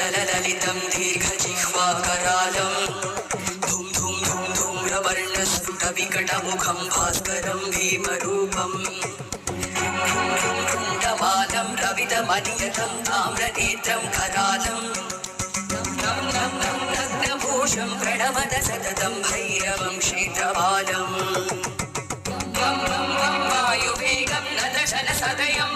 ललितं दीर्घजिह्वाकरालं धूम धूम धूम धूम्रवर्णस्फुटविकटमुखं भास्करं भीमरूपम् कुण्डमालं रवितमनियतं ताम्रनेत्रं करालं नग्नभूषं प्रणमद सततं भैरवं क्षेत्रपालम् वायुवेगं नदशनसदयं